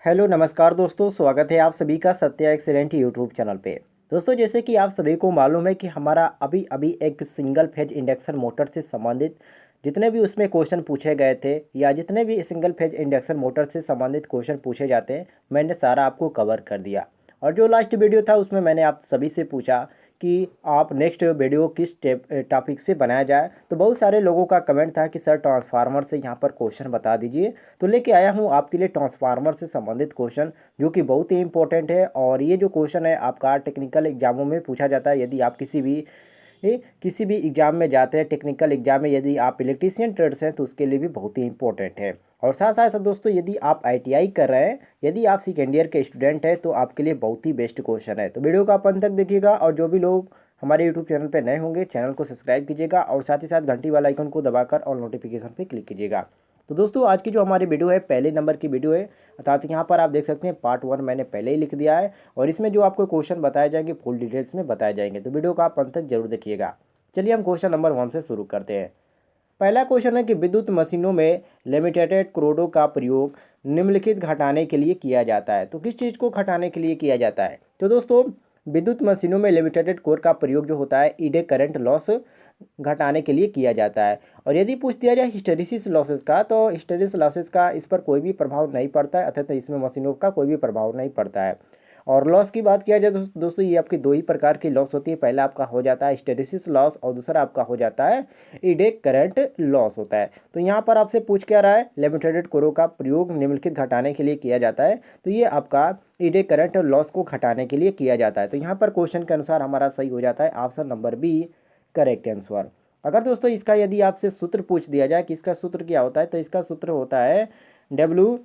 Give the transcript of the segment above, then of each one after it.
Hello नमस्कार दोस्तों, स्वागत है आप सभी का सत्या एक्सीलेंट यूट्यूब चैनल पे। दोस्तों, जैसे कि आप सभी को मालूम है कि हमारा अभी अभी एक सिंगल फेज इंडक्शन मोटर से संबंधित जितने भी उसमें क्वेश्चन पूछे गए थे या जितने भी सिंगल फेज इंडक्शन मोटर से संबंधित क्वेश्चन पूछे जाते हैं, मैंने सारा आपको कवर कर दिया। और जो लास्ट वीडियो था उसमें मैंने आप सभी से पूछा कि आप नेक्स्ट वीडियो किस टॉपिक्स पे बनाया जाए। तो बहुत सारे लोगों का कमेंट था कि सर ट्रांसफार्मर से यहाँ पर क्वेश्चन बता दीजिए। तो लेके आया हूँ आपके लिए ट्रांसफार्मर से संबंधित क्वेश्चन, जो कि बहुत ही इंपॉर्टेंट है। और ये जो क्वेश्चन है आपका टेक्निकल एग्जामों में पूछा जाता है। यदि आप किसी भी एग्जाम में जाते हैं, टेक्निकल एग्जाम में, यदि आप इलेक्ट्रीशियन ट्रेड्स हैं तो उसके लिए भी बहुत ही इंपॉर्टेंट है। और साथ साथ दोस्तों, यदि आप आईटीआई कर रहे हैं, यदि आप सेकेंड ईयर के स्टूडेंट हैं, तो आपके लिए बहुत ही बेस्ट क्वेश्चन है। तो वीडियो को आप अंत तक देखिएगा। और जो भी लोग हमारे यूट्यूब चैनल पर नए होंगे, चैनल को सब्सक्राइब कीजिएगा और साथ ही साथ घंटी वाला आइकन को दबाकर और नोटिफिकेशन पर क्लिक कीजिएगा। तो दोस्तों, आज की जो हमारी वीडियो है पहले नंबर की वीडियो है, अर्थात यहाँ पर आप देख सकते हैं पार्ट 1 मैंने पहले ही लिख दिया है। और इसमें जो आपको क्वेश्चन बताए जाएंगे फुल डिटेल्स में बताए जाएंगे, तो वीडियो को आप अंत तक जरूर देखिएगा। चलिए हम क्वेश्चन नंबर 1 से शुरू करते हैं। पहला क्वेश्चन है कि विद्युत मशीनों में लिमिटेड क्रोडो का प्रयोग निम्नलिखित घटाने के लिए किया जाता है। तो किस चीज़ को घटाने के लिए किया जाता है? तो दोस्तों, विद्युत मशीनों में लिमिटेड कोर का प्रयोग जो होता है ईडे करंट लॉस घटाने के लिए किया जाता है। और यदि पूछ दिया जाए हिस्टेरिसिस लॉसेस का, तो हिस्टेरिसिस लॉसेस का इस पर कोई भी प्रभाव नहीं पड़ता है, अर्थात इसमें मशीनों का कोई भी प्रभाव नहीं पड़ता है। और लॉस की बात किया जाए तो दोस्तों, ये आपकी दो ही प्रकार की लॉस होती है। पहला आपका हो जाता है हिस्टेरिसिस लॉस और दूसरा आपका हो जाता है ईडे करंट लॉस होता है। तो यहाँ पर आपसे पूछ क्या रहा है, लिमिटेड कोरों का प्रयोग निम्नलिखित घटाने के लिए किया जाता है। तो ये आपका ईडे करंट लॉस को घटाने के लिए किया जाता है। तो यहाँ पर क्वेश्चन के अनुसार हमारा सही हो जाता है option number B, correct answer. अगर दोस्तों इसका यदि आपसे सूत्र पूछ दिया जाए कि इसका सूत्र क्या होता है, तो इसका सूत्र होता है W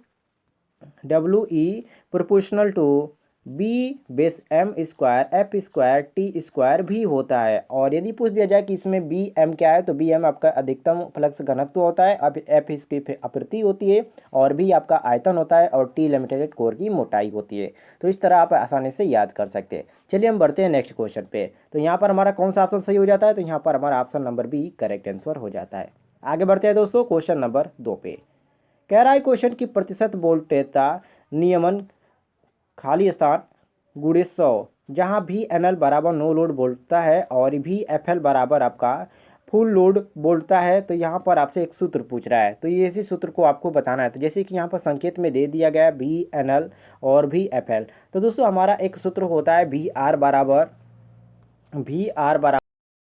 E proportional to B base M square F square T square भी होता है। और यदि पूछ दिया जाए कि इसमें बी एम क्या है, तो बी एम आपका अधिकतम फ्लक्स घनत्व होता है, अब एफ इसकी आवृत्ति होती है और भी आपका आयतन होता है और टी लिमिटेड कोर की मोटाई होती है। तो इस तरह आप आसानी से याद कर सकते हैं। चलिए हम बढ़ते हैं नेक्स्ट क्वेश्चन पे। तो यहाँ पर हमारा कौन सा ऑप्शन सही हो जाता है? तो यहाँ पर हमारा option number B correct answer हो जाता है। आगे बढ़ते हैं दोस्तों क्वेश्चन नंबर 2 पे। कह रहा है क्वेश्चन की प्रतिशत वोल्टेजता नियमन खाली स्थान गुणे 100, जहाँ भी एन एल बराबर नो लोड बोलता है और भी एफ एल बराबर आपका फुल लोड बोलता है। तो यहाँ पर आपसे एक सूत्र पूछ रहा है, तो ये इसी सूत्र को आपको बताना है। तो जैसे कि यहाँ पर संकेत में दे दिया गया भी एन एल और भी एफ एल। तो दोस्तों हमारा एक सूत्र होता है वी आर बराबर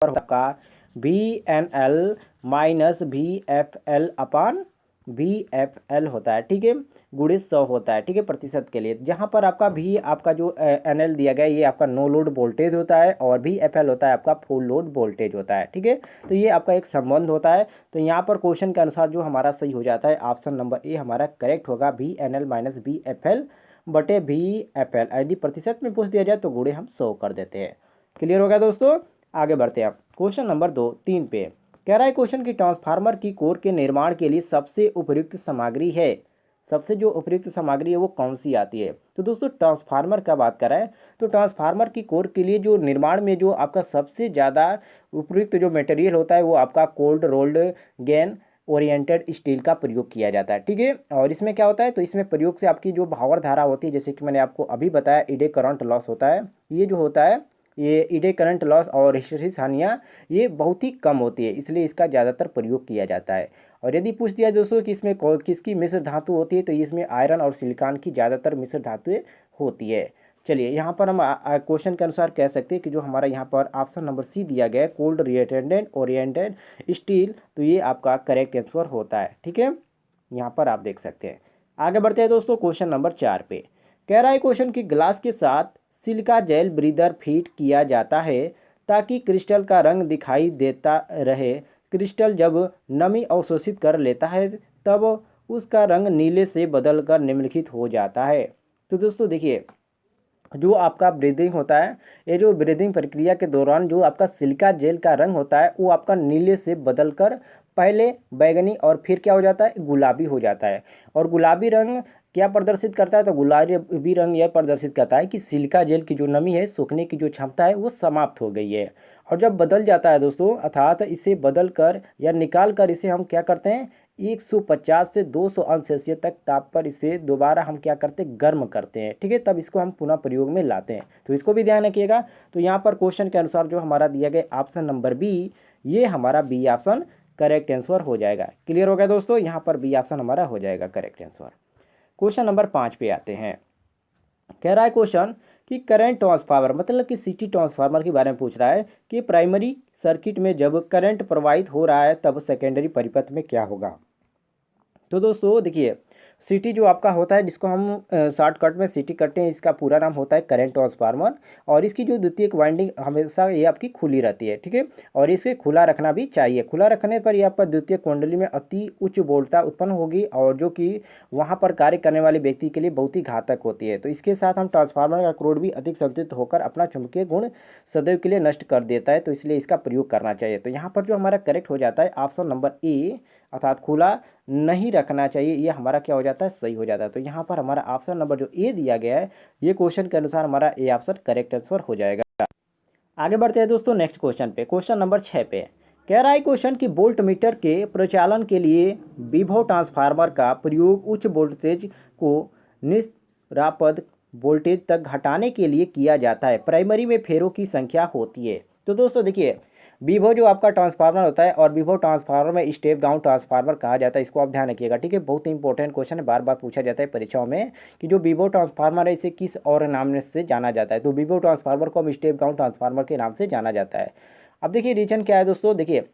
आपका V N L minus V F L upon V F L होता है, ठीक है, गुणित 100 होता है, ठीक है, प्रतिशत के लिए। जहाँ पर आपका भी आपका जो एन एल दिया गया ये आपका नो लोड वोल्टेज होता है और भी एफ एल होता है आपका फुल लोड वोल्टेज होता है, ठीक है। तो ये आपका एक संबंध होता है। तो यहाँ पर क्वेश्चन के अनुसार जो हमारा सही हो जाता है ऑप्शन नंबर ए हमारा करेक्ट होगा, V N L minus V F L बटे वी एफ एल। यदि प्रतिशत में पूछ दिया जाए तो गुणे हम 100 कर देते हैं। क्लियर हो गया दोस्तों? आगे बढ़ते हैं क्वेश्चन नंबर 3 पे। कह रहा है क्वेश्चन की ट्रांसफार्मर की कोर के निर्माण के लिए सबसे उपयुक्त सामग्री है, सबसे जो उपयुक्त सामग्री है वो कौन सी आती है? तो दोस्तों ट्रांसफार्मर का बात कर रहा है, तो ट्रांसफार्मर की कोर के लिए जो निर्माण में जो आपका सबसे ज़्यादा उपयुक्त जो मटेरियल होता है वो आपका cold rolled gain oriented steel का प्रयोग किया जाता है, ठीक है। और इसमें क्या होता है, तो इसमें प्रयोग से आपकी जो भावर धारा होती है, जैसे कि मैंने आपको अभी बताया ईडे करंट लॉस होता है, ये जो होता है ये ईडे करंट लॉस और हिस्टैरिसीस हानियाँ ये बहुत ही कम होती है, इसलिए इसका ज़्यादातर प्रयोग किया जाता है। और यदि पूछ दिया दोस्तों कि इसमें किसकी मिश्र धातु होती है, तो इसमें आयरन और सिलिकॉन की ज़्यादातर मिश्र धातुएं होती है। चलिए यहाँ पर हम क्वेश्चन के अनुसार कह सकते हैं कि जो हमारा यहाँ पर ऑप्शन नंबर सी दिया गया है कोल्ड रिएटेंडेंट ओरिएंटेड स्टील, तो ये आपका करेक्ट आंसर होता है, ठीक है, यहाँ पर आप देख सकते हैं। आगे बढ़ते हैं दोस्तों क्वेश्चन नंबर 4 पे। कह रहा है क्वेश्चन की ग्लास के साथ सिलिका जेल ब्रीदर फिट किया जाता है ताकि क्रिस्टल का रंग दिखाई देता रहे। क्रिस्टल जब नमी अवशोषित कर लेता है तब उसका रंग नीले से बदलकर निम्नलिखित हो जाता है। तो दोस्तों देखिए, जो आपका ब्रीदिंग होता है, ये जो ब्रीदिंग प्रक्रिया के दौरान जो आपका सिलिका जेल का रंग होता है वो आपका नीले से बदलकर पहले बैगनी और फिर क्या हो जाता है, गुलाबी हो जाता है। और गुलाबी रंग क्या प्रदर्शित करता है, तो गुलाबी रंग यह प्रदर्शित करता है कि सिलिका जेल की जो नमी है, सूखने की जो क्षमता है वो समाप्त हो गई है। और जब बदल जाता है दोस्तों, अर्थात इसे बदल कर या निकाल कर इसे हम क्या करते हैं, 150 से 200 अंश सेल्सियस तक ताप पर इसे दोबारा हम क्या करते हैं, गर्म करते हैं। ठीक है, तब इसको हम पुनः प्रयोग में लाते हैं। तो इसको भी ध्यान रखिएगा। तो यहाँ पर क्वेश्चन के अनुसार जो हमारा दिया गया ऑप्शन नंबर बी, ये हमारा बी ऑप्शन करेक्ट आंसर हो जाएगा। क्लियर हो गया दोस्तों, यहाँ पर बी ऑप्शन हमारा हो जाएगा करेक्ट आंसर। क्वेश्चन नंबर 5 पे आते हैं। कह रहा है क्वेश्चन कि करंट ट्रांसफार्मर, मतलब कि सिटी ट्रांसफार्मर के बारे में पूछ रहा है कि प्राइमरी सर्किट में जब करंट प्रवाहित हो रहा है तब सेकेंडरी परिपथ में क्या होगा। तो दोस्तों देखिए, सिटी जो आपका होता है, जिसको हम शॉर्टकट में सिटी करते हैं, इसका पूरा नाम होता है करंट ट्रांसफार्मर। और इसकी जो द्वितीयक वाइंडिंग हमेशा ये आपकी खुली रहती है। ठीक है, और इसे खुला रखना भी चाहिए। खुला रखने पर ये आपका द्वितीयक कुंडली में अति उच्च वोल्टता उत्पन्न होगी, और जो कि वहाँ पर कार्य करने वाले व्यक्ति के लिए बहुत ही घातक होती है। तो इसके साथ हम ट्रांसफार्मर का क्रोड भी अधिक संतृप्त होकर अपना चुंबकीय गुण सदैव के लिए नष्ट कर देता है। तो इसलिए इसका प्रयोग करना चाहिए। तो यहाँ पर जो हमारा करेक्ट हो जाता है ऑप्शन नंबर ए, अर्थात खुला नहीं रखना चाहिए, ये हमारा क्या हो जाता है, सही हो जाता है। तो यहाँ पर हमारा ऑप्शन नंबर जो ए दिया गया है, ये क्वेश्चन के अनुसार हमारा ए ऑप्शन करेक्ट आंसर हो जाएगा। आगे बढ़ते हैं दोस्तों नेक्स्ट क्वेश्चन पे। क्वेश्चन नंबर 6 पे कह रहा है क्वेश्चन कि वोल्ट मीटर के प्रचालन के लिए विभव ट्रांसफार्मर का प्रयोग उच्च वोल्टेज को निरापद वोल्टेज तक घटाने के लिए किया जाता है। प्राइमरी में फेरों की संख्या होती है। तो दोस्तों देखिए, विभव जो आपका ट्रांसफार्मर होता है, और विभव ट्रांसफार्मर में स्टेप डाउन ट्रांसफार्मर कहा जाता है। इसको आप ध्यान रखिएगा। ठीक है, बहुत ही इंपॉर्टेंट क्वेश्चन है, बार बार पूछा जाता है परीक्षाओं में कि जो विभव ट्रांसफार्मर है इसे किस और नाम से जाना जाता है। तो विभव ट्रांसफार्मर को हम स्टेप डाउन ट्रांसफार्मर के नाम से जाना जाता है। अब देखिए रीजन क्या है दोस्तों, देखिए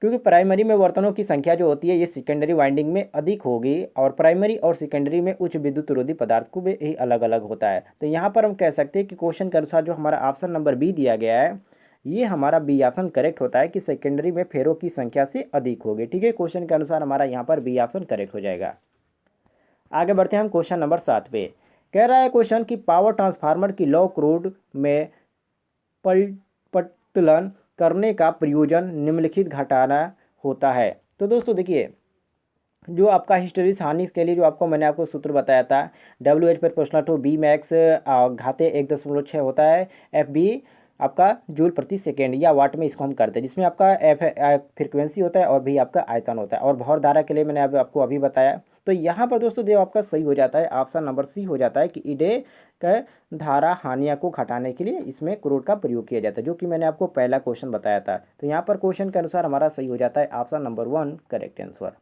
क्योंकि प्राइमरी में वर्तनों की संख्या जो होती है ये सेकेंडरी वाइंडिंग में अधिक होगी, और प्राइमरी और सेकेंडरी में उच्च विद्युत रोधी पदार्थ को भी ही अलग अलग होता है। तो यहाँ पर हम कह सकते हैं कि क्वेश्चन के अनुसार जो हमारा ऑप्शन नंबर बी दिया गया है, ये हमारा बी ऑप्शन करेक्ट होता है कि सेकेंडरी में फेरों की संख्या से अधिक होगी। ठीक है, क्वेश्चन के अनुसार हमारा यहाँ पर बी ऑप्शन करेक्ट हो जाएगा। आगे बढ़ते हैं हम क्वेश्चन नंबर 7 पे। कह रहा है क्वेश्चन कि पावर ट्रांसफार्मर की लौ क्रोड में पलटन करने का प्रयोजन निम्नलिखित घटाना होता है। तो दोस्तों देखिए, जो आपका हिस्टेरिस हानि के लिए जो आपको मैंने आपको सूत्र बताया था, WH पर प्रोपोर्शनल टू बी मैक्स घाते 1.6 होता है, FB आपका जूल प्रति सेकेंड या वाट में इसको हम करते हैं, जिसमें आपका एफ फ्रिक्वेंसी होता है और भी आपका आयतन होता है। और भौर धारा के लिए मैंने आपको अभी बताया। तो यहाँ पर दोस्तों जो आपका सही हो जाता है ऑप्शन नंबर सी हो जाता है कि ईडे का धारा हानिया को घटाने के लिए इसमें क्रोड का प्रयोग किया जाता है, जो कि मैंने आपको पहला क्वेश्चन बताया था। तो यहाँ पर क्वेश्चन के अनुसार हमारा सही हो जाता है ऑप्शन नंबर 1 करेक्ट आंसर।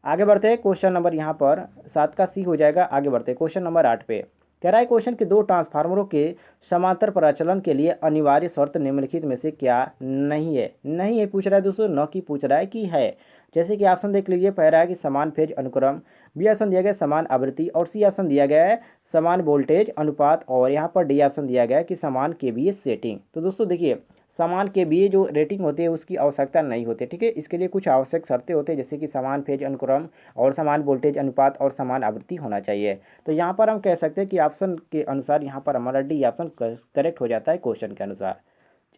आगे बढ़ते हैं क्वेश्चन नंबर यहाँ पर 7 का सी हो जाएगा। आगे बढ़ते हैं क्वेश्चन नंबर 8 पे। कह रहा है क्वेश्चन कि दो ट्रांसफार्मरों के समांतर प्रचलन के लिए अनिवार्य शर्त निम्नलिखित में से क्या नहीं है। नहीं है पूछ रहा है दोस्तों, न कि पूछ रहा है कि है। जैसे कि ऑप्शन देख लीजिए, पहला है कि समान फेज अनुक्रम, बी ऑप्शन दिया गया समान आवृत्ति, और सी ऑप्शन दिया गया है समान वोल्टेज अनुपात, और यहाँ पर डी ऑप्शन दिया गया है कि समान केवीए सेटिंग। तो दोस्तों देखिए, समान केवीए जो रेटिंग होती है उसकी आवश्यकता नहीं होती। ठीक है, इसके लिए कुछ आवश्यक शर्तें होती है, जैसे कि समान फेज अनुक्रम और समान वोल्टेज अनुपात और समान आवृत्ति होना चाहिए। तो यहाँ पर हम कह सकते हैं कि ऑप्शन के अनुसार यहाँ पर हमारा डी ऑप्शन करेक्ट हो जाता है क्वेश्चन के अनुसार।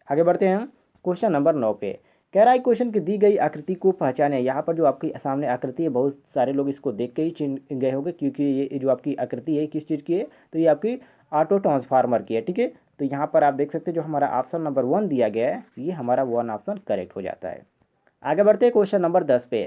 आगे बढ़ते हैं क्वेश्चन नंबर 9 पे। कह रहा है क्वेश्चन की दी गई आकृति को पहचाने। यहाँ पर जो आपकी सामने आकृति है, बहुत सारे लोग इसको देख के ही चिन्ह गए होंगे, क्योंकि ये जो आपकी आकृति है किस चीज़ की है, तो ये आपकी ऑटो ट्रांसफार्मर की है। ठीक है, तो यहाँ पर आप देख सकते हैं जो हमारा ऑप्शन नंबर 1 दिया गया है, ये हमारा 1 ऑप्शन करेक्ट हो जाता है। आगे बढ़ते हैं क्वेश्चन नंबर 10 पे।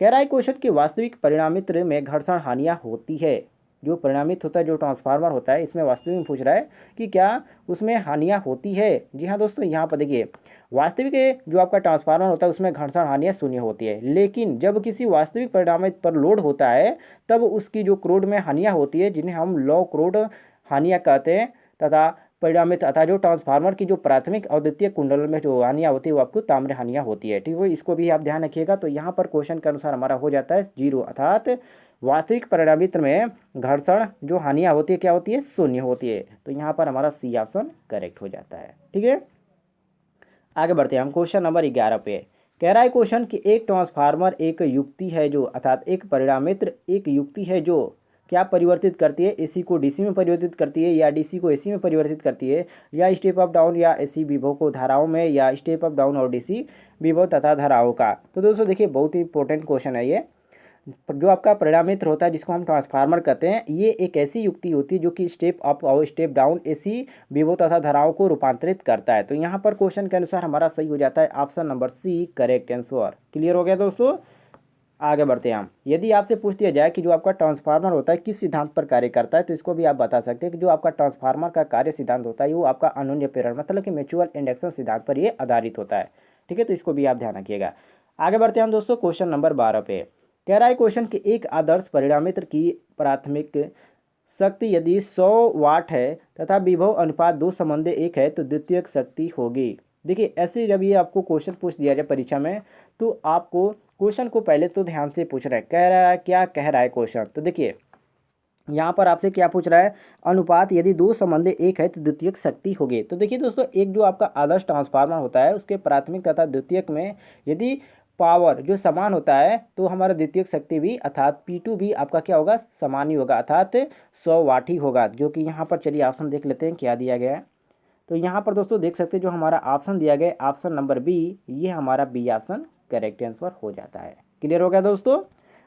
कह रहा है क्वेश्चन की वास्तविक परिणामित्र में घर्षण हानियाँ होती है। जो परिणामित होता है, जो ट्रांसफार्मर होता है, इसमें वास्तविक में पूछ रहा है कि क्या उसमें हानियाँ होती है। जी हाँ दोस्तों, यहाँ पर देखिए, वास्तविक जो आपका ट्रांसफार्मर होता है उसमें घर्षण हानियाँ शून्य होती है, लेकिन जब किसी वास्तविक परिणामित पर लोड होता है तब उसकी जो क्रोड में हानियाँ होती है, जिन्हें हम लो क्रोड हानियाँ कहते हैं, तथा परिणामित अतः जो ट्रांसफार्मर की जो प्राथमिक और द्वितीय कुंडल में जो हानियाँ होती है वो आपको ताम्र हानियाँ होती है। ठीक है, इसको भी आप ध्यान रखिएगा। तो यहाँ पर क्वेश्चन के अनुसार हमारा हो जाता है 0, अर्थात वास्तविक परिणामित्र में घर्षण जो हानियाँ होती है क्या होती है, शून्य होती है। तो यहाँ पर हमारा सी ऑप्शन करेक्ट हो जाता है। ठीक है, आगे बढ़ते हैं हम क्वेश्चन नंबर 11 पे। कह रहा है क्वेश्चन कि एक ट्रांसफार्मर एक युक्ति है जो, अर्थात एक परिणामित्र एक युक्ति है जो क्या परिवर्तित करती है, एसी को डीसी में परिवर्तित करती है, या डीसी को एसी में परिवर्तित करती है, या स्टेप अप डाउन या एसी विभव को धाराओं में, या स्टेप अप डाउन और डीसी विभव तथा धाराओं का। तो दोस्तों देखिए, बहुत ही इंपॉर्टेंट क्वेश्चन है ये। जो आपका परिणामित्र होता है जिसको हम ट्रांसफार्मर कहते हैं, ये एक ऐसी युक्ति होती है जो कि स्टेप अप और स्टेप डाउन एसी विभव तथा धाराओं को रूपांतरित करता है। तो यहाँ पर क्वेश्चन के अनुसार हमारा सही हो जाता है option number C correct answer. Clear हो गया दोस्तों। आगे बढ़ते हैं हम। यदि आपसे पूछ दिया जाए कि जो आपका ट्रांसफार्मर होता है किस सिद्धांत पर कार्य करता है, तो इसको भी आप बता सकते हैं कि जो आपका ट्रांसफार्मर का कार्य सिद्धांत होता है वो आपका अनन्य प्रेरण मतलब कि म्यूचुअल इंडक्शन सिद्धांत पर ये आधारित होता है। ठीक है, तो इसको भी आप ध्यान रखिएगा। आगे बढ़ते हैं हम दोस्तों क्वेश्चन नंबर 12 पे। कह रहा है क्वेश्चन कि एक आदर्श परिणामित्र की प्राथमिक शक्ति यदि 100 वाट है तथा विभव अनुपात 2 संबंधी 1 है तो द्वितीयक शक्ति होगी। देखिए ऐसे जब ये आपको क्वेश्चन पूछ दिया जाए परीक्षा में, तो आपको क्वेश्चन को पहले तो ध्यान से पूछ रहा है, कह रहा है क्या कह रहा है क्वेश्चन। तो देखिए यहाँ पर आपसे क्या पूछ रहा है, अनुपात यदि 2 संबंधी 1 है तो द्वितीयक शक्ति होगी। तो देखिए दोस्तों, एक जो आपका आदर्श ट्रांसफार्मर होता है उसके प्राथमिक तथा द्वितीयक में यदि पावर जो समान होता है तो हमारा द्वितीयक शक्ति भी अर्थात P2 भी आपका क्या होगा, समान ही होगा, अर्थात 100 वाट ही होगा। जो कि यहाँ पर चलिए ऑप्शन देख लेते हैं क्या दिया गया है। तो यहाँ पर दोस्तों देख सकते हैं जो हमारा ऑप्शन दिया गया है ऑप्शन नंबर बी, ये हमारा बी ऑप्शन करेक्ट आंसर हो जाता है। क्लियर हो गया दोस्तों।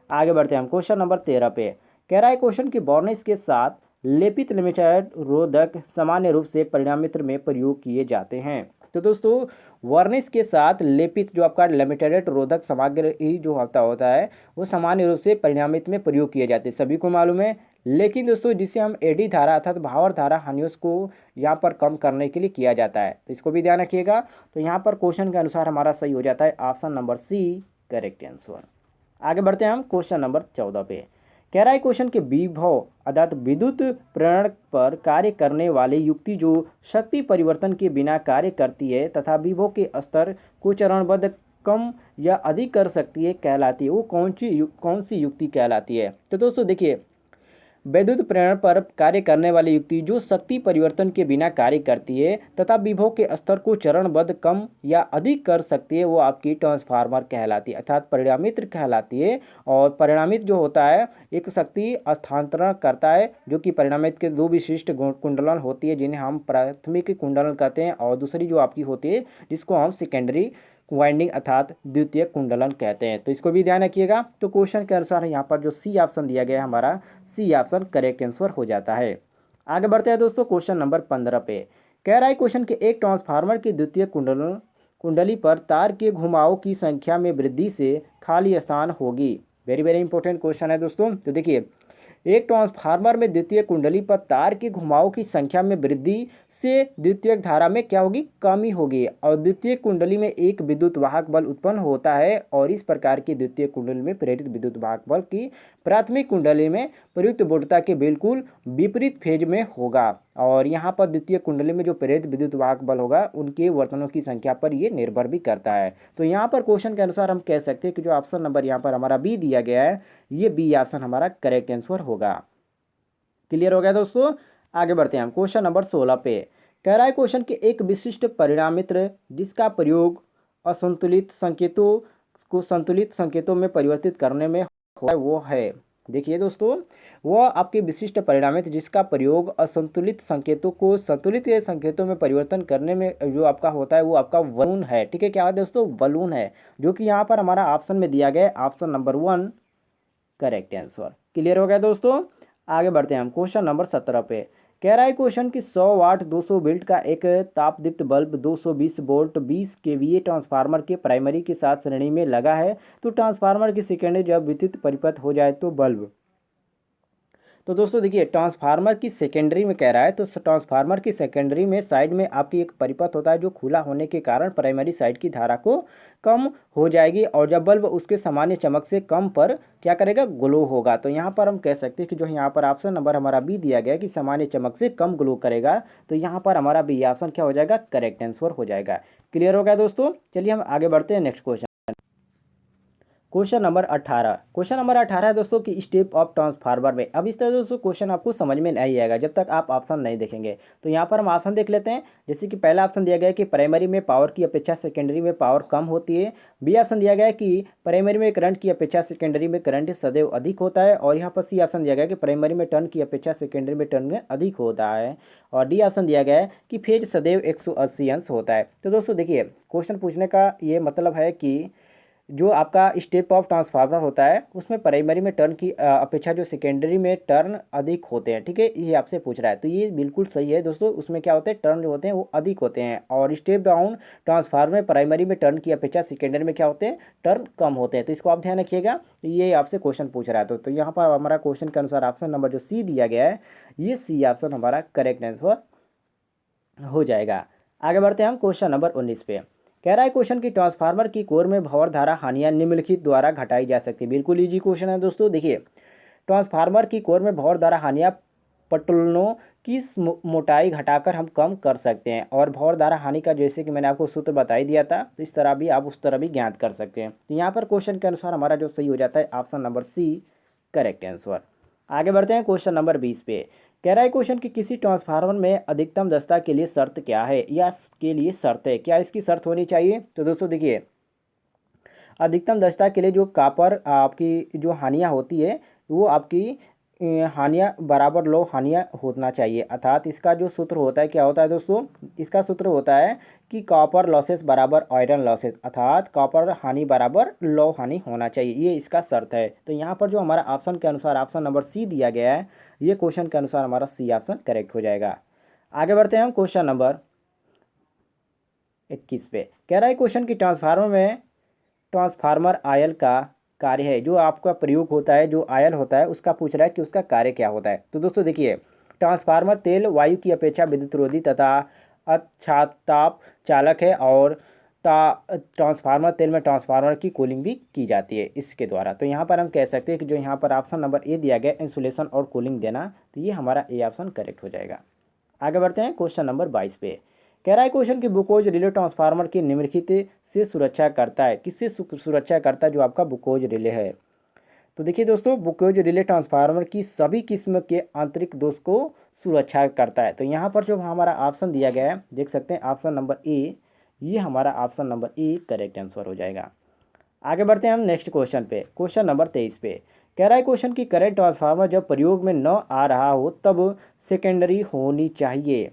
आगे बढ़ते हैं हम क्वेश्चन नंबर 13 पे। कह रहा है क्वेश्चन कि वार्निश के साथ लेपित लिमिटेड रोधक सामान्य रूप से परिणामित्र में प्रयोग किए जाते हैं। तो दोस्तों वार्निश के साथ लेपित जो आपका लिमिटेड रोधक सामग्री जो होता है वो सामान्य रूप से परिणामित्र में प्रयोग किए जाते हैं, सभी को मालूम है। लेकिन दोस्तों जिसे हम एडी धारा अर्थात भावर धारा हानियों को यहाँ पर कम करने के लिए किया जाता है, तो इसको भी ध्यान रखिएगा। तो यहाँ पर क्वेश्चन के अनुसार हमारा सही हो जाता है option number C correct answer. आगे बढ़ते हैं हम क्वेश्चन नंबर 14 पे। कह रहा है क्वेश्चन के विभव अर्थात विद्युत प्रेरण पर कार्य करने वाली युक्ति जो शक्ति परिवर्तन के बिना कार्य करती है तथा विभव के स्तर को चरणबद्ध कम या अधिक कर सकती है कहलाती है, वो कौन सी युक्ति कहलाती है। तो दोस्तों देखिए विद्युत प्रेरण पर कार्य करने वाली युक्ति जो शक्ति परिवर्तन के बिना कार्य करती है तथा विभव के स्तर को चरणबद्ध कम या अधिक कर सकती है वो आपकी ट्रांसफार्मर कहलाती है अर्थात परिणामित्र कहलाती है। और परिणामित्र जो होता है एक शक्ति स्थानांतरण करता है, जो कि परिणामित्र के दो विशिष्ट कुंडलन होती है जिन्हें हम प्राथमिक कुंडलन कहते हैं और दूसरी जो आपकी होती है जिसको हम सेकेंडरी वाइंडिंग अर्थात द्वितीय कुंडलन कहते हैं। तो इसको भी ध्यान रखिएगा। तो क्वेश्चन के अनुसार यहाँ पर जो सी ऑप्शन दिया गया है हमारा सी ऑप्शन करेक्ट आंसर हो जाता है। आगे बढ़ते हैं दोस्तों क्वेश्चन नंबर 15 पे। कह रहा है क्वेश्चन के एक ट्रांसफार्मर की द्वितीय कुंडली पर तार के घुमाव की संख्या में वृद्धि से खाली स्थान होगी। वेरी वेरी इंपॉर्टेंट क्वेश्चन है दोस्तों। तो देखिए एक ट्रांसफार्मर में द्वितीय कुंडली पर तार के घुमाव की संख्या में वृद्धि से द्वितीयक धारा में क्या होगी, कमी होगी। और द्वितीय कुंडली में एक विद्युत वाहक बल उत्पन्न होता है और इस प्रकार की द्वितीय कुंडली में प्रेरित विद्युत वाहक बल की प्राथमिक कुंडली में प्रयुक्त वोल्टता के बिल्कुल विपरीत फेज में होगा। और यहाँ पर द्वितीय कुंडली में जो प्रेरित विद्युत वाहक बल होगा उनके वर्तनों की संख्या पर ये निर्भर भी करता है। तो यहाँ पर क्वेश्चन के अनुसार हम कह सकते हैं कि जो ऑप्शन नंबर यहाँ पर हमारा बी दिया गया है ये बी ऑप्शन हमारा करेक्ट आंसर होगा। क्लियर हो गया दोस्तों। आगे बढ़ते हैं हम क्वेश्चन नंबर 16 पे। कह रहा है क्वेश्चन के एक विशिष्ट परिणामित्र जिसका प्रयोग असंतुलित संकेतों को संतुलित संकेतों में परिवर्तित करने में होता है वो है। देखिए दोस्तों वह आपके विशिष्ट परिणामित्र जिसका प्रयोग असंतुलित संकेतों को संतुलित संकेतों में परिवर्तन करने में जो आपका होता है वो आपका बलून है। ठीक है, क्या है दोस्तों, बलून है, जो कि यहाँ पर हमारा ऑप्शन में दिया गया है option number 1 correct answer. Clear हो गया दोस्तों। आगे बढ़ते हैं हम क्वेश्चन नंबर 17 पे। कह रहा है क्वेश्चन कि 100 वाट 200 वोल्ट का एक तापदीप्त बल्ब 220 वोल्ट 20 केवीए ट्रांसफार्मर के प्राइमरी के साथ श्रेणी में लगा है, तो ट्रांसफार्मर की सेकेंडरी जब विद्युत परिपथ हो जाए तो बल्ब। तो दोस्तों देखिए ट्रांसफार्मर की सेकेंडरी में कह रहा है, तो ट्रांसफार्मर की सेकेंडरी में साइड में आपकी एक परिपथ होता है जो खुला होने के कारण प्राइमरी साइड की धारा को कम हो जाएगी और जब बल्ब उसके सामान्य चमक से कम पर क्या करेगा, ग्लो होगा। तो यहाँ पर हम कह सकते हैं कि जो यहाँ पर ऑप्शन नंबर हमारा बी दिया गया कि सामान्य चमक से कम ग्लो करेगा, तो यहाँ पर हमारा बी ऑप्शन क्या हो जाएगा, करेक्ट आंसर हो जाएगा। क्लियर हो गया दोस्तों। चलिए हम आगे बढ़ते हैं next question. Question number 18। Question number 18 है दोस्तों कि स्टेप ऑफ ट्रांसफार्मर में। अब इस तरह दोस्तों क्वेश्चन आपको समझ में नहीं आएगा जब तक आप ऑप्शन नहीं देखेंगे। तो यहाँ पर हम ऑप्शन देख लेते हैं। जैसे कि पहला ऑप्शन दिया गया है कि प्राइमरी में पावर की अपेक्षा सेकेंडरी में पावर कम होती है। बी ऑप्शन दिया गया है कि प्राइमरी में करंट की अपेक्षा सेकेंडरी में करंट सदैव अधिक होता है। और यहाँ पर सी ऑप्शन दिया गया है कि प्राइमरी में टर्न की अपेक्षा सेकेंडरी में टर्न में अधिक होता है। और डी ऑप्शन दिया गया है कि फेज सदैव 180 अंश होता है। तो दोस्तों देखिए क्वेश्चन पूछने का ये मतलब है कि जो आपका स्टेप ऑफ ट्रांसफार्मर होता है उसमें प्राइमरी में टर्न की अपेक्षा जो सेकेंडरी में टर्न अधिक होते हैं, ठीक है, ये आपसे पूछ रहा है। तो ये बिल्कुल सही है दोस्तों, उसमें क्या होते हैं, टर्न जो होते हैं वो अधिक होते हैं। और स्टेप डाउन ट्रांसफार्मर में प्राइमरी में टर्न की अपेक्षा सेकेंडरी में क्या होते हैं, टर्न कम होते हैं। तो इसको आप ध्यान रखिएगा, ये आपसे क्वेश्चन पूछ रहा है। तो यहाँ पर हमारा क्वेश्चन के अनुसार ऑप्शन नंबर जो सी दिया गया है, ये सी ऑप्शन हमारा करेक्ट आंसर हो जाएगा। आगे बढ़ते हैं हम क्वेश्चन नंबर 19 पे। कह रहा है क्वेश्चन की ट्रांसफार्मर की कोर में भंवर धारा हानियां निम्नलिखित द्वारा घटाई जा सकती है। बिल्कुल इजी क्वेश्चन है दोस्तों। देखिए, ट्रांसफार्मर की कोर में भंवर धारा हानियां पटलनों की मोटाई घटाकर हम कम कर सकते हैं। और भंवर धारा हानि का जैसे कि मैंने आपको सूत्र बता ही दिया था, तो इस तरह भी आप उस तरह भी ज्ञात कर सकते हैं। तो यहाँ पर क्वेश्चन के अनुसार हमारा जो सही हो जाता है option number C correct answer. आगे बढ़ते हैं क्वेश्चन नंबर 20 पे। कह रहा है क्वेश्चन कि किसी ट्रांसफार्मर में अधिकतम दक्षता के लिए शर्त क्या है, या के लिए शर्त है, क्या इसकी शर्त होनी चाहिए। तो दोस्तों देखिए, अधिकतम दक्षता के लिए जो कॉपर आपकी जो हानियाँ होती है वो आपकी हानियाँ बराबर लो हानियाँ होना चाहिए। अर्थात इसका जो सूत्र होता है, क्या होता है दोस्तों, इसका सूत्र होता है कि कॉपर लॉसेस बराबर आयरन लॉसेस, अर्थात कॉपर हानि बराबर लो हानि होना चाहिए, ये इसका शर्त है। तो यहाँ पर जो हमारा ऑप्शन के अनुसार ऑप्शन नंबर सी दिया गया है, ये क्वेश्चन के अनुसार हमारा सी ऑप्शन करेक्ट हो जाएगा। आगे बढ़ते हैं हम क्वेश्चन नंबर 21 पे। कह रहा है क्वेश्चन की ट्रांसफार्मर में ट्रांसफार्मर आयल का कार्य है, जो आपका प्रयोग होता है, जो आयल होता है उसका पूछ रहा है कि उसका कार्य क्या होता है। तो दोस्तों देखिए, ट्रांसफार्मर तेल वायु की अपेक्षा विद्युत रोधी तथा अक्षताप चालक है। और ट्रांसफार्मर तेल में ट्रांसफार्मर की कूलिंग भी की जाती है इसके द्वारा। तो यहाँ पर हम कह सकते हैं कि जो यहाँ पर ऑप्शन नंबर ए दिया गया इंसुलेशन और कूलिंग देना, तो ये हमारा ए ऑप्शन करेक्ट हो जाएगा। आगे बढ़ते हैं क्वेश्चन नंबर 22 पे। कह रहा है क्वेश्चन की बुकोज रिले ट्रांसफार्मर की निम्नलिखित से सुरक्षा करता है, किससे सुरक्षा करता है जो आपका बुकोज रिले है। तो देखिए दोस्तों, बुकोज रिले ट्रांसफार्मर की सभी किस्म के आंतरिक दोष को सुरक्षा करता है। तो यहाँ पर जो हमारा ऑप्शन दिया गया है, देख सकते हैं ऑप्शन नंबर ए, ये हमारा option number A correct answer हो जाएगा। आगे बढ़ते हैं हम नेक्स्ट क्वेश्चन पे, क्वेश्चन नंबर 23 पे। कह रहा है क्वेश्चन की करंट ट्रांसफार्मर जब प्रयोग में न आ रहा हो तब सेकेंडरी होनी चाहिए।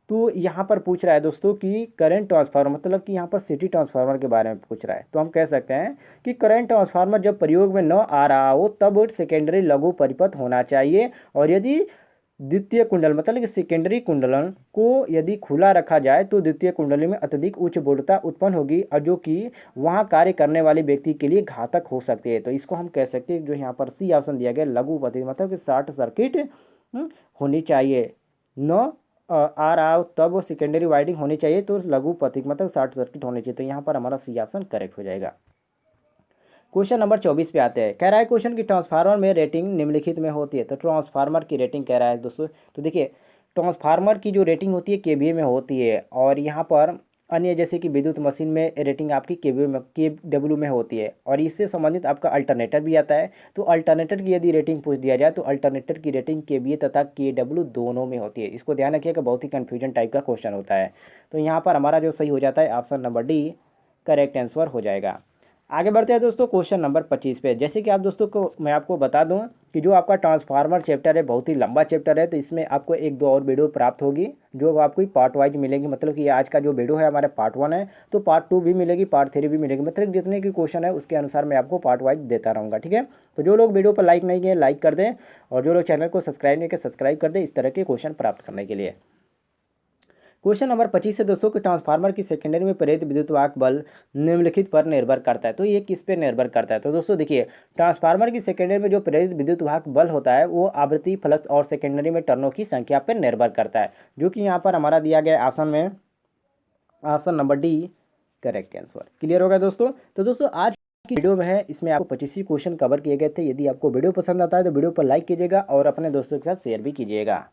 तो यहाँ पर पूछ रहा है दोस्तों कि करंट ट्रांसफार्मर, मतलब कि यहाँ पर सिटी ट्रांसफार्मर के बारे में पूछ रहा है। तो हम कह सकते हैं कि करंट ट्रांसफार्मर जब प्रयोग में न आ रहा हो तब सेकेंडरी लघु परिपथ होना चाहिए। और यदि द्वितीय कुंडल, मतलब कि सेकेंडरी कुंडलन को यदि खुला रखा जाए तो द्वितीय कुंडली में अत्यधिक उच्च वोल्टता उत्पन्न होगी, और जो कि वहाँ कार्य करने वाले व्यक्ति के लिए घातक हो सकती है। तो इसको हम कह सकते हैं जो यहाँ पर सी ऑप्शन दिया गया लघु परिपथ, मतलब कि शॉर्ट सर्किट होनी चाहिए। न आ रहा हो तब वो सेकेंडरी वाइडिंग होनी चाहिए, तो लघु पथिक मतलब शॉर्ट सर्किट होनी चाहिए। तो यहाँ पर हमारा सी ऑप्शन करेक्ट हो जाएगा। क्वेश्चन नंबर 24 पे आते हैं। कह रहा है क्वेश्चन की ट्रांसफार्मर में रेटिंग निम्नलिखित में होती है। तो ट्रांसफार्मर की रेटिंग कह रहा है दोस्तों, तो देखिए ट्रांसफार्मर की जो रेटिंग होती है केवीए में होती है, और यहाँ पर अन्य जैसे कि विद्युत मशीन में रेटिंग आपकी केडब्ल्यू में होती है। और इससे संबंधित आपका अल्टरनेटर भी आता है। तो अल्टरनेटर की यदि रेटिंग पूछ दिया जाए तो अल्टरनेटर की रेटिंग केवीए तथा केडब्ल्यू दोनों में होती है। इसको ध्यान रखिएगा, बहुत ही कन्फ्यूजन टाइप का क्वेश्चन होता है। तो यहाँ पर हमारा जो सही हो जाता है option number D correct answer हो जाएगा। आगे बढ़ते हैं दोस्तों क्वेश्चन नंबर 25 पे। जैसे कि आप दोस्तों को मैं आपको बता दूं कि जो आपका ट्रांसफार्मर चैप्टर है बहुत ही लंबा चैप्टर है, तो इसमें आपको एक दो और वीडियो प्राप्त होगी जो आपको पार्ट वाइज मिलेंगी। मतलब कि आज का जो वीडियो है हमारे पार्ट 1 है, तो पार्ट 2 भी मिलेगी, पार्ट 3 भी मिलेगी। मतलब जितने की क्वेश्चन है उसके अनुसार मैं आपको पार्ट वाइज देता रहूँगा, ठीक है। तो जो लोग वीडियो पर लाइक नहीं किए लाइक कर दें, और जो लोग चैनल को सब्सक्राइब नहीं किए सब्सक्राइब कर दें इस तरह के क्वेश्चन प्राप्त करने के लिए। क्वेश्चन नंबर 25 से दोस्तों कि ट्रांसफार्मर की सेकेंडरी में प्रेरित विद्युत वाहक बल निम्नलिखित पर निर्भर करता है। तो ये किस पे निर्भर करता है। तो दोस्तों देखिए, ट्रांसफार्मर की सेकेंडरी में जो प्रेरित विद्युत वाहक बल होता है वो आवृत्ति फ्लक्स और सेकेंडरी में टर्नों की संख्या पर निर्भर करता है, जो कि यहाँ पर हमारा दिया गया ऑप्शन में option number D correct answer. Clear होगा दोस्तों। तो दोस्तों आज की वीडियो में है, इसमें आपको 25 क्वेश्चन कवर किए गए थे। यदि आपको वीडियो पसंद आता है तो वीडियो पर लाइक कीजिएगा और अपने दोस्तों के साथ शेयर भी कीजिएगा।